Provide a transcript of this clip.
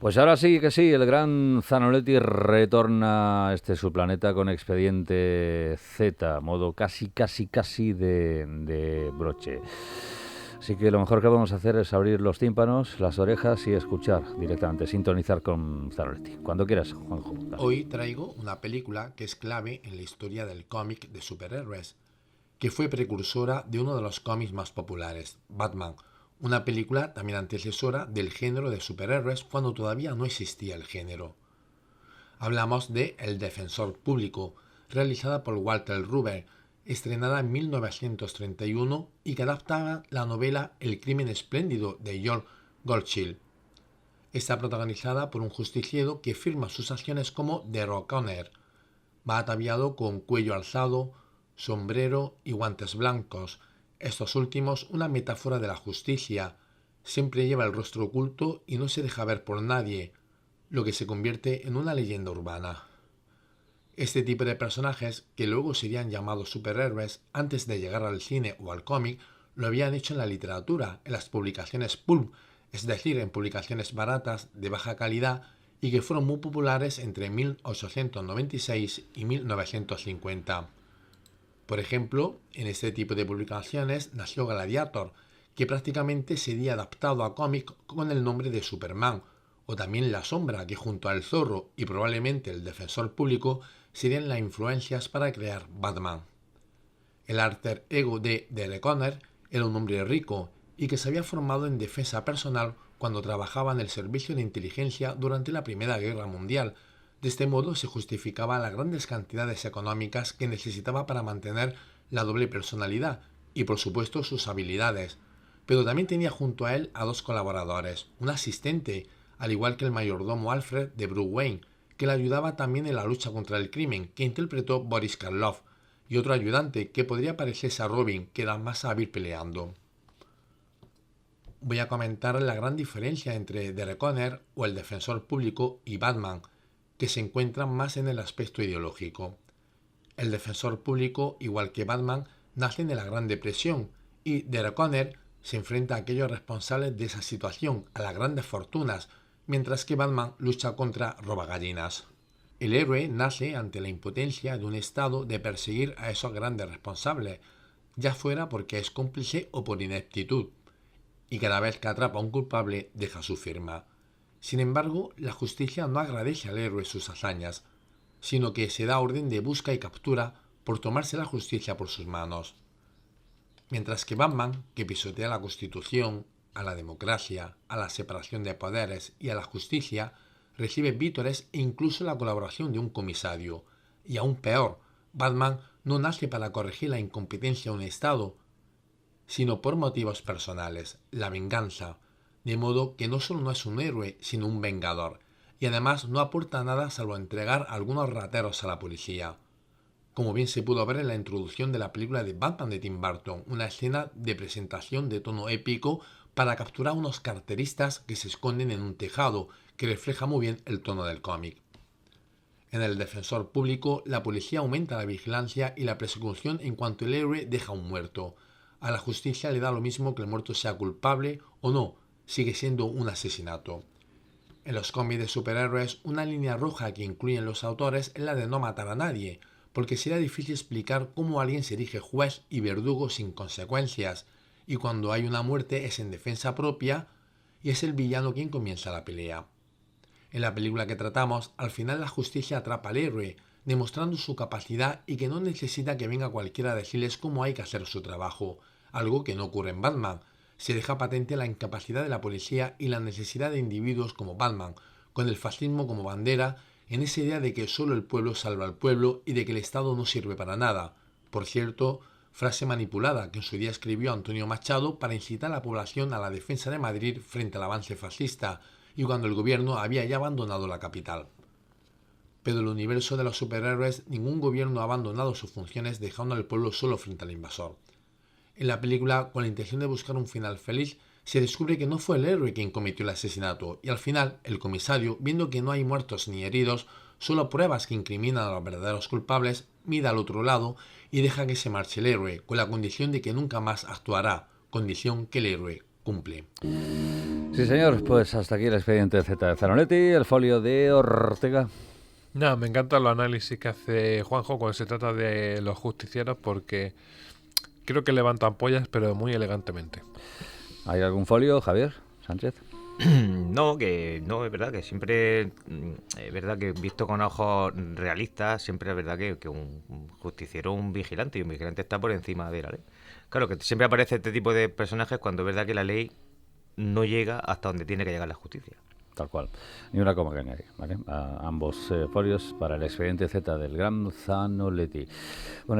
Pues ahora sí que sí, el gran Zanoletti retorna a su planeta con Expediente Z, modo casi de broche. Así que lo mejor que podemos hacer es abrir los tímpanos, las orejas y escuchar directamente, sintonizar con Zanoletti. Cuando quieras, Juanjo, dale. Hoy traigo una película que es clave en la historia del cómic de superhéroes, que fue precursora de uno de los cómics más populares, Batman, una película también antecesora del género de superhéroes cuando todavía no existía el género. Hablamos de El Defensor Público, realizada por Walter Ruber, estrenada en 1931 y que adaptaba la novela El crimen espléndido de George Goldchild. Está protagonizada por un justiciero que firma sus acciones como The O'Connor. Va ataviado con cuello alzado, sombrero y guantes blancos, estos últimos una metáfora de la justicia. Siempre lleva el rostro oculto y no se deja ver por nadie, lo que se convierte en una leyenda urbana. Este tipo de personajes, que luego serían llamados superhéroes antes de llegar al cine o al cómic, lo habían hecho en la literatura, en las publicaciones pulp, es decir, en publicaciones baratas, de baja calidad, y que fueron muy populares entre 1896 y 1950. Por ejemplo, en este tipo de publicaciones nació Gladiator, que prácticamente sería adaptado a cómic con el nombre de Superman, o también La Sombra, que junto al Zorro y probablemente el Defensor Público serían las influencias para crear Batman. El alter ego de Derek Connor era un hombre rico y que se había formado en defensa personal cuando trabajaba en el servicio de inteligencia durante la Primera Guerra Mundial. De este modo se justificaba las grandes cantidades económicas que necesitaba para mantener la doble personalidad y por supuesto sus habilidades. Pero también tenía junto a él a dos colaboradores, un asistente, al igual que el mayordomo Alfred de Bruce Wayne, que le ayudaba también en la lucha contra el crimen, que interpretó Boris Karloff, y otro ayudante que podría parecerse a Robin, que era más hábil peleando. Voy a comentar la gran diferencia entre The Reckoner o el Defensor Público y Batman, que se encuentran más en el aspecto ideológico. El Defensor Público, igual que Batman, nace de la Gran Depresión y The Reckoner se enfrenta a aquellos responsables de esa situación, a las grandes fortunas, mientras que Batman lucha contra robagallinas. El héroe nace ante la impotencia de un Estado de perseguir a esos grandes responsables, ya fuera porque es cómplice o por ineptitud, y cada vez que atrapa a un culpable deja su firma. Sin embargo, la justicia no agradece al héroe sus hazañas, sino que se da orden de busca y captura por tomarse la justicia por sus manos. Mientras que Batman, que pisotea la Constitución, a la democracia, a la separación de poderes y a la justicia, recibe vítores e incluso la colaboración de un comisario. Y aún peor, Batman no nace para corregir la incompetencia de un Estado, sino por motivos personales, la venganza, de modo que no solo no es un héroe, sino un vengador, y además no aporta nada salvo entregar a algunos rateros a la policía. Como bien se pudo ver en la introducción de la película de Batman de Tim Burton, una escena de presentación de tono épico para capturar a unos carteristas que se esconden en un tejado, que refleja muy bien el tono del cómic. En el Defensor Público, la policía aumenta la vigilancia y la persecución en cuanto el héroe deja un muerto. A la justicia le da lo mismo que el muerto sea culpable o no, sigue siendo un asesinato. En los cómics de superhéroes, una línea roja que incluyen los autores es la de no matar a nadie, porque será difícil explicar cómo alguien se erige juez y verdugo sin consecuencias, y cuando hay una muerte es en defensa propia y es el villano quien comienza la pelea. En la película que tratamos, al final la justicia atrapa al héroe, demostrando su capacidad y que no necesita que venga cualquiera a decirles cómo hay que hacer su trabajo, algo que no ocurre en Batman. Se deja patente la incapacidad de la policía y la necesidad de individuos como Batman, con el fascismo como bandera, en esa idea de que solo el pueblo salva al pueblo y de que el Estado no sirve para nada. Por cierto, frase manipulada que en su día escribió Antonio Machado para incitar a la población a la defensa de Madrid frente al avance fascista, y cuando el gobierno había ya abandonado la capital. Pero en el universo de los superhéroes, ningún gobierno ha abandonado sus funciones dejando al pueblo solo frente al invasor. En la película, con la intención de buscar un final feliz, se descubre que no fue el héroe quien cometió el asesinato, y al final, el comisario, viendo que no hay muertos ni heridos, solo pruebas que incriminan a los verdaderos culpables, mira al otro lado y deja que se marche el héroe, con la condición de que nunca más actuará, condición que el héroe cumple. Sí, señor, pues hasta aquí el expediente Z de Zanoletti, el folio de Ortega. Nada, me encantan los análisis que hace Juanjo cuando se trata de los justicieros, porque creo que levantan pollas, pero muy elegantemente. ¿Hay algún folio, Javier Sánchez? No, que no, es verdad que siempre, es verdad que visto con ojos realistas, siempre es verdad que un justiciero es un vigilante, y un vigilante está por encima de la ley. Claro que siempre aparece este tipo de personajes cuando es verdad que la ley no llega hasta donde tiene que llegar la justicia. Tal cual. Ni una coma que añadir, ¿vale? A ambos folios para el expediente Z del gran Zanoletti. Bueno,